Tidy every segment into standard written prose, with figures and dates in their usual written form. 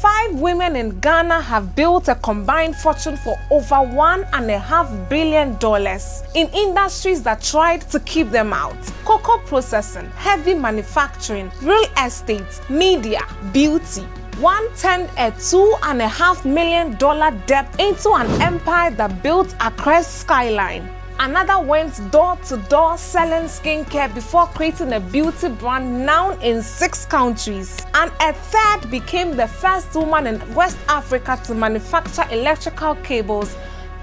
5 women in Ghana have built a combined fortune for over $1.5 billion in industries that tried to keep them out: cocoa processing, heavy manufacturing, real estate, media, beauty. One turned a $2.5 million debt into an empire that built Accra's Skyline. Another went door-to-door selling skincare before creating a beauty brand now in 6 countries. And a third became the first woman in West Africa to manufacture electrical cables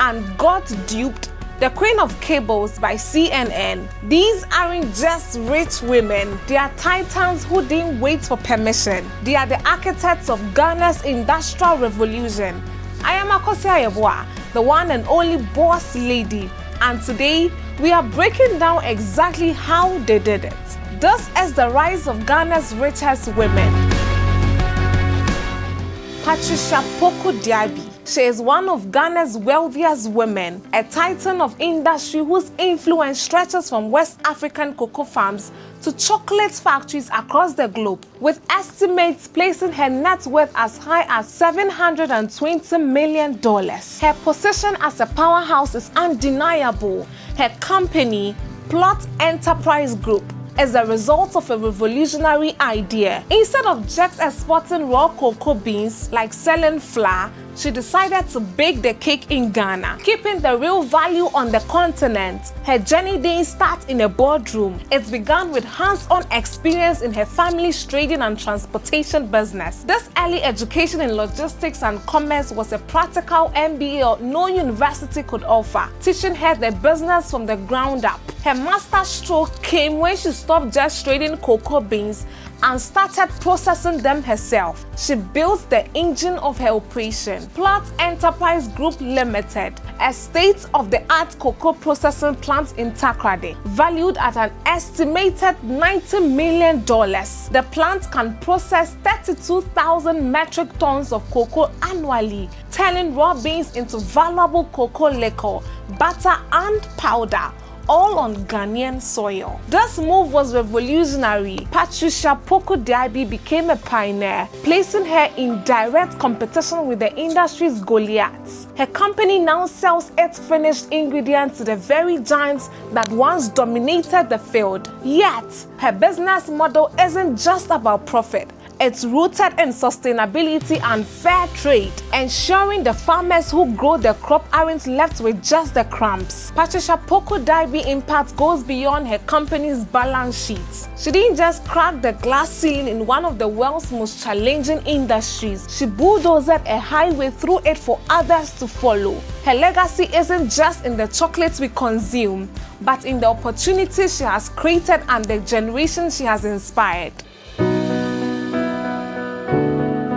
and got duped the Queen of Cables by CNN. These aren't just rich women, they are titans who didn't wait for permission. They are the architects of Ghana's industrial revolution. I am Agyemang, the one and only boss lady. And today, we are breaking down exactly how they did it. This is the rise of Ghana's richest women. Patricia Poku-Diaby. She is one of Ghana's wealthiest women, a titan of industry whose influence stretches from West African cocoa farms to chocolate factories across the globe, with estimates placing her net worth as high as $720 million. Her position as a powerhouse is undeniable. Her company, Plot Enterprise Group, is a result of a revolutionary idea. Instead of just exporting raw cocoa beans like selling flour, she decided to bake the cake in Ghana, keeping the real value on the continent. Her journey didn't start in a boardroom. It began with hands-on experience in her family's trading and transportation business. This early education in logistics and commerce was a practical MBA no university could offer, teaching her the business from the ground up. Her master stroke came when she stopped just trading cocoa beans and started processing them herself. She built the engine of her operation, Plot Enterprise Group Limited, a state-of-the-art cocoa processing plant in Accra, valued at an estimated $90 million. The plant can process 32,000 metric tons of cocoa annually, turning raw beans into valuable cocoa liquor, butter, and powder, all on Ghanaian soil. This move was revolutionary. Patricia Poku-Diaby became a pioneer, placing her in direct competition with the industry's Goliaths. Her company now sells its finished ingredients to the very giants that once dominated the field. Yet, her business model isn't just about profit. It's rooted in sustainability and fair trade, ensuring the farmers who grow the crop aren't left with just the crumbs. Patricia Poku-Diaby's impact goes beyond her company's balance sheets. She didn't just crack the glass ceiling in one of the world's most challenging industries. She bulldozed a highway through it for others to follow. Her legacy isn't just in the chocolates we consume, but in the opportunities she has created and the generations she has inspired.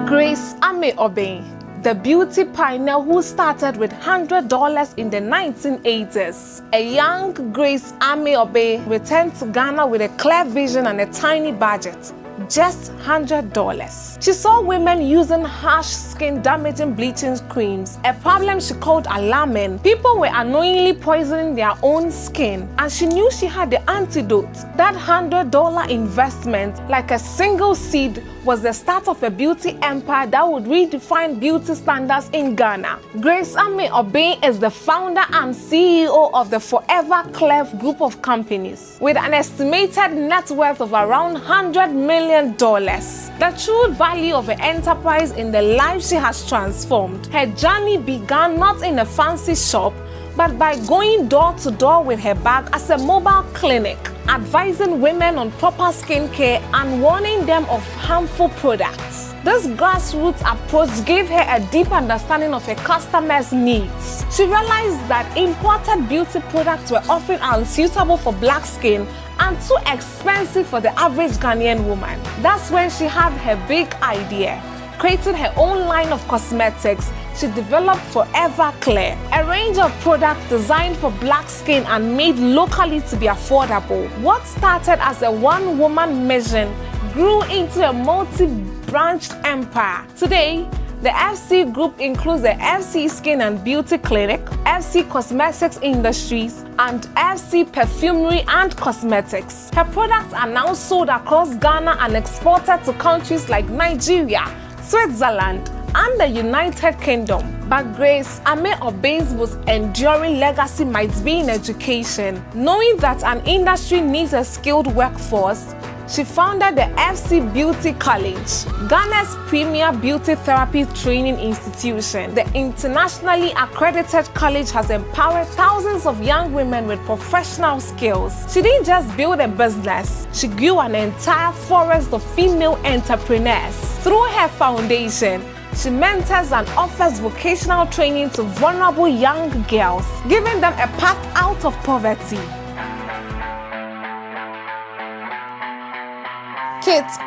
Grace Amey-Obeng, the beauty pioneer who started with $100 in the 1980s. A young Grace Amey-Obeng returned to Ghana with a clear vision and a tiny budget. Just $100. She saw women using harsh skin-damaging bleaching creams, a problem she called alarming. People were unknowingly poisoning their own skin, and she knew she had the antidote. That $100 investment, like a single seed, was the start of a beauty empire that would redefine beauty standards in Ghana. Grace Amey-Obeng is the founder and CEO of the Forever Clair group of companies, with an estimated net worth of around $100 million. The true value of an enterprise in the life she has transformed. Her journey began not in a fancy shop, but by going door to door with her bag as a mobile clinic, advising women on proper skincare and warning them of harmful products. This grassroots approach gave her a deep understanding of her customers' needs. She realized that imported beauty products were often unsuitable for black skin and too expensive for the average Ghanaian woman. That's when she had her big idea. Creating her own line of cosmetics, she developed Forever Clair, a range of products designed for black skin and made locally to be affordable. What started as a one-woman mission grew into a multi-branched empire. Today, the FC Group includes the FC Skin and Beauty Clinic, FC Cosmetics Industries, and FC Perfumery and Cosmetics. Her products are now sold across Ghana and exported to countries like Nigeria, Switzerland, and the United Kingdom. But Grace Amey-Obeng's most enduring legacy might be in education. Knowing that an industry needs a skilled workforce, she founded the FC Beauty College, Ghana's premier beauty therapy training institution. The internationally accredited college has empowered thousands of young women with professional skills. She didn't just build a business, she grew an entire forest of female entrepreneurs. Through her foundation, she mentors and offers vocational training to vulnerable young girls, giving them a path out of poverty.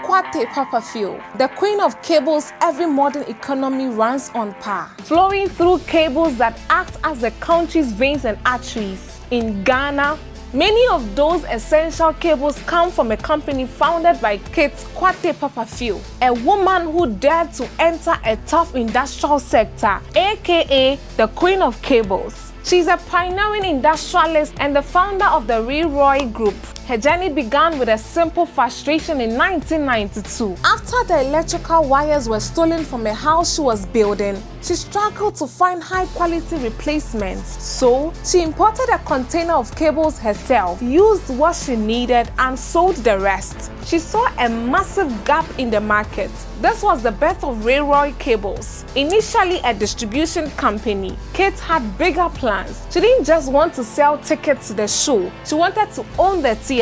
Quartey-Papafio, the queen of cables every modern economy runs on par, flowing through cables that act as the country's veins and arteries. In Ghana, many of those essential cables come from a company founded by Quartey-Papafio, a woman who dared to enter a tough industrial sector, aka the queen of cables. She's a pioneering industrialist and the founder of the Reroy group. Her journey began with a simple frustration in 1992. After the electrical wires were stolen from a house she was building, she struggled to find high-quality replacements. So, she imported a container of cables herself, used what she needed, and sold the rest. She saw a massive gap in the market. This was the birth of Reroy Cables. Initially a distribution company, Kate had bigger plans. She didn't just want to sell tickets to the show, she wanted to own the theater.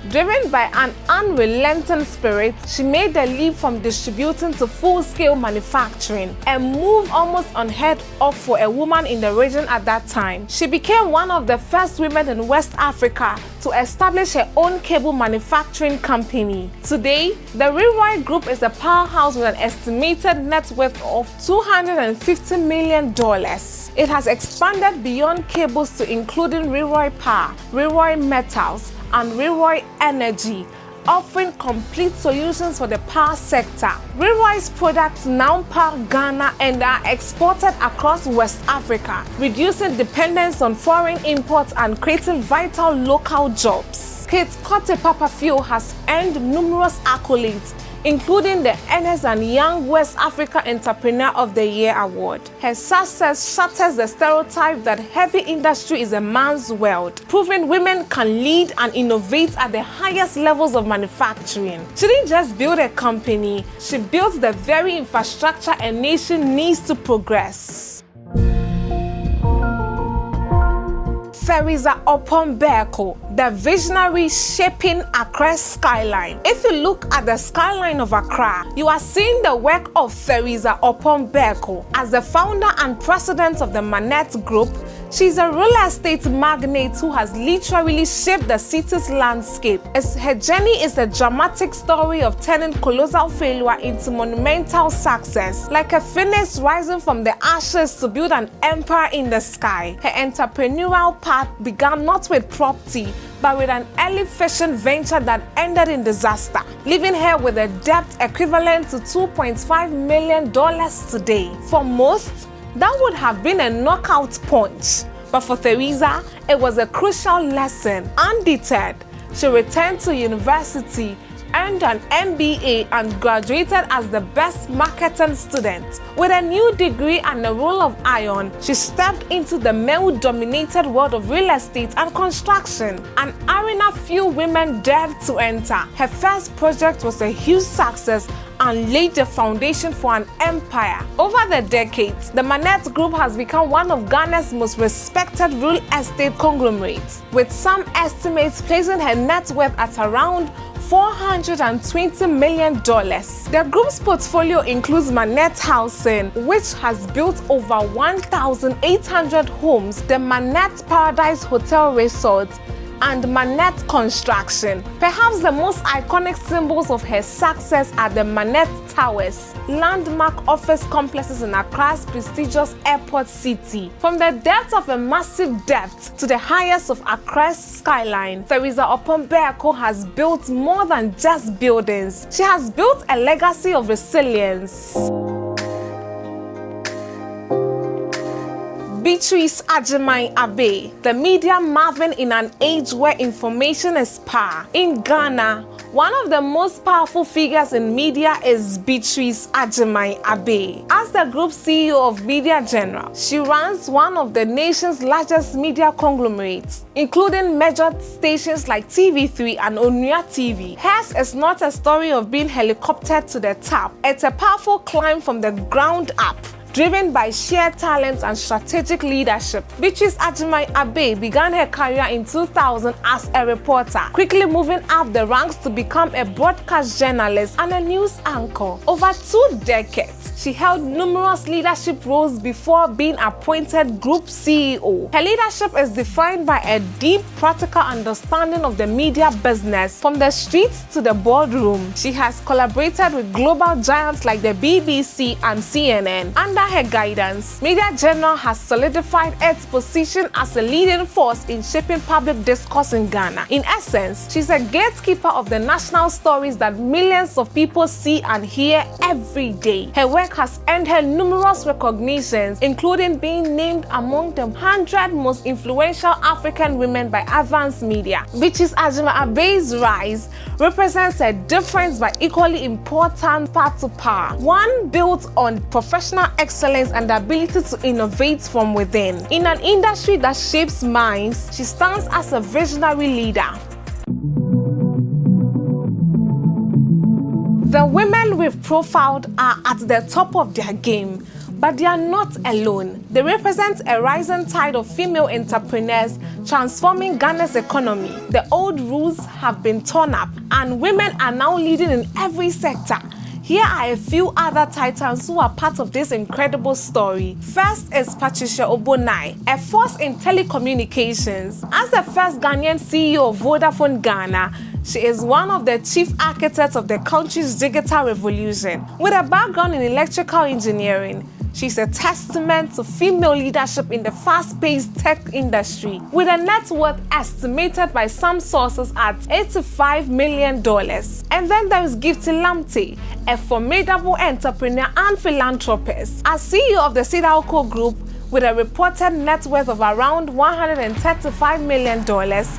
Driven by an unrelenting spirit, she made the leap from distributing to full-scale manufacturing, a move almost unheard of for a woman in the region at that time. She became one of the first women in West Africa to establish her own cable manufacturing company. Today, the Reroy Group is a powerhouse with an estimated net worth of $250 million. It has expanded beyond cables to including Reroy Power, Reroy Metals, and Reroy Energy, offering complete solutions for the power sector. Reroy's products now power Ghana and are exported across West Africa, reducing dependence on foreign imports and creating vital local jobs. Quartey-Papafio has earned numerous accolades, including the Ernest and Young West Africa Entrepreneur of the Year award. Her success shatters the stereotype that heavy industry is a man's world, proving women can lead and innovate at the highest levels of manufacturing. She didn't just build a company, she built the very infrastructure a nation needs to progress. Theresa Oppong-Beeko, the visionary shaping Accra's skyline. If you look at the skyline of Accra, you are seeing the work of Theresa Oppong-Beeko. As the founder and president of the Manet Group, she's a real estate magnate who has literally shaped the city's landscape. Her journey is a dramatic story of turning colossal failure into monumental success, like a phoenix rising from the ashes to build an empire in the sky. Her entrepreneurial path began not with property, but with an early fashion venture that ended in disaster, leaving her with a debt equivalent to $2.5 million today. For most, that would have been a knockout punch, but for Theresa, it was a crucial lesson. Undeterred, she returned to university, earned an MBA, and graduated as the best marketing student. With a new degree and a roll of iron, she stepped into the male-dominated world of real estate and construction, an arena few women dared to enter. Her first project was a huge success and laid the foundation for an empire. Over the decades, the Manet Group has become one of Ghana's most respected real estate conglomerates, with some estimates placing her net worth at around $420 million. The group's portfolio includes Manet Housing, which has built over 1,800 homes, the Manet Paradise Hotel Resort, and Manet Construction. Perhaps the most iconic symbols of her success are the Manet Towers, landmark office complexes in Accra's prestigious airport city. From the depth of a massive depth to the highest of Accra's skyline, Theresa Oppong-Beeko has built more than just buildings. She has built a legacy of resilience. Beatrice Agyemang Abbey, the media Maven in an age where information is power. In Ghana, One of the most powerful figures in media is Beatrice Agyemang. As the group CEO of Media General, she runs one of the nation's largest media conglomerates, including major stations like TV3 and Onua TV. Hers is not a story of being helicoptered to the top. It's a powerful climb from the ground up, driven by sheer talent and strategic leadership. Beatrice Agyemang began her career in 2000 as a reporter, quickly moving up the ranks to become a broadcast journalist and a news anchor. Over 2 decades, she held numerous leadership roles before being appointed Group CEO. Her leadership is defined by a deep, practical understanding of the media business, from the streets to the boardroom. She has collaborated with global giants like the BBC and CNN. Under her guidance, Media General has solidified its position as a leading force in shaping public discourse in Ghana. In essence, she's a gatekeeper of the national stories that millions of people see and hear every day. Her work has earned her numerous recognitions, including being named among the 100 most influential African women by Advanced Media. Beatrice Agyemang's rise represents a difference but equally important path to power, one built on professional excellence and the ability to innovate from within. In an industry that shapes minds, she stands as a visionary leader. The women we've profiled are at the top of their game, but they are not alone. They represent a rising tide of female entrepreneurs transforming Ghana's economy. The old rules have been torn up, and women are now leading in every sector. Here are a few other titans who are part of this incredible story. First is Patricia Oppong-Beeko, a force in telecommunications. As the first Ghanaian CEO of Vodafone Ghana, she is one of the chief architects of the country's digital revolution. With a background in electrical engineering, she's a testament to female leadership in the fast-paced tech industry, with a net worth estimated by some sources at $85 million. And then there is Gifty Lamte, a formidable entrepreneur and philanthropist. As CEO of the Sidalco Group, with a reported net worth of around $135 million,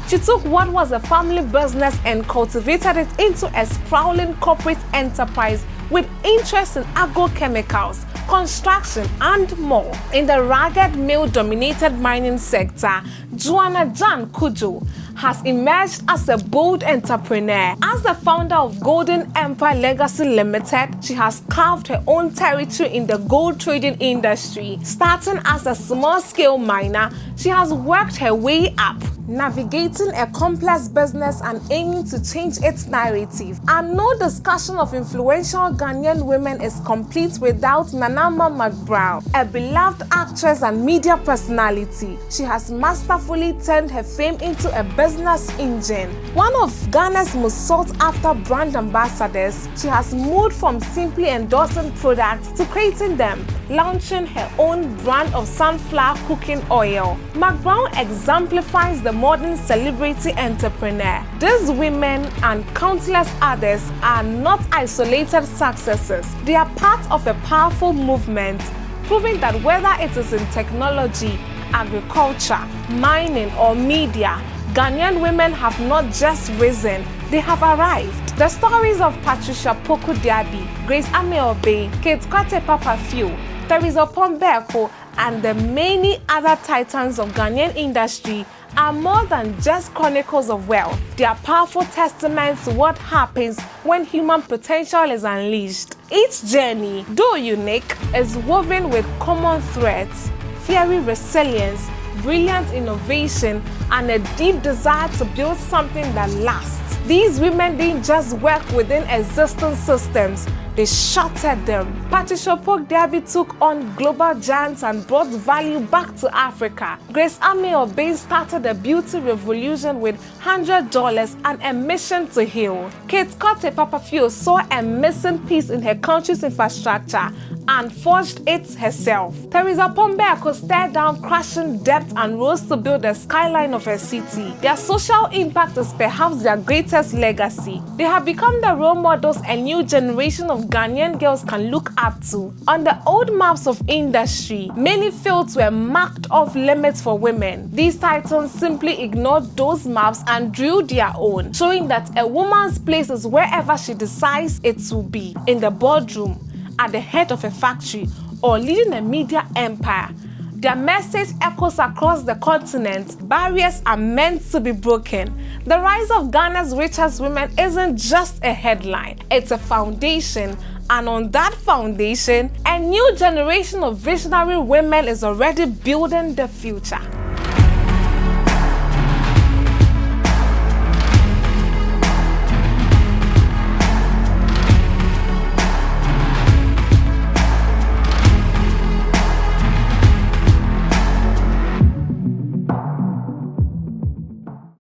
she took what was a family business and cultivated it into a sprawling corporate enterprise with interest in agrochemicals, construction, and more. In the rugged, male-dominated mining sector, Joanna Jan Kujo has emerged as a bold entrepreneur. As the founder of Golden Empire Legacy Limited, she has carved her own territory in the gold trading industry. Starting as a small-scale miner, she has worked her way up, navigating a complex business and aiming to change its narrative. And no discussion of influential Ghanaian women is complete without Nanama McBrown, a beloved actress and media personality. She has masterfully turned her fame into a business engine. One of Ghana's most sought-after brand ambassadors, she has moved from simply endorsing products to creating them, launching her own brand of sunflower cooking oil. McBrown exemplifies the modern celebrity entrepreneur. These women and countless others are not isolated successes. They are part of a powerful movement, proving that whether it is in technology, agriculture, mining, or media, Ghanaian women have not just risen, they have arrived. The stories of Patricia Poku-Diaby, Grace Amey-Obeng, Quartey-Papafio, Theresa Oppong-Beeko, and the many other titans of Ghanaian industry are more than just chronicles of wealth. They are powerful testaments to what happens when human potential is unleashed. Each journey, though unique, is woven with common threads: fiery resilience, brilliant innovation, and a deep desire to build something that lasts. These women didn't just work within existing systems, they shattered them. Patricia Poku-Diaby took on global giants and brought value back to Africa. Grace Amey-Obeng started a beauty revolution with $100 and a mission to heal. Quartey-Papafio saw a missing piece in her country's infrastructure and forged it herself. Theresa Oppong-Beeko stared down crushing debt and rose to build the skyline of her city. Their social impact is perhaps their greatest legacy. They have become the role models a new generation of Ghanaian girls can look up to. On the old maps of industry, many fields were marked off limits for women. These titans simply ignored those maps and drew their own, showing that a woman's place is wherever she decides it to be, in the boardroom, at the head of a factory, or leading a media empire. Their message echoes across the continent. Barriers are meant to be broken. The rise of Ghana's richest women isn't just a headline, it's a foundation. And on that foundation, a new generation of visionary women is already building the future.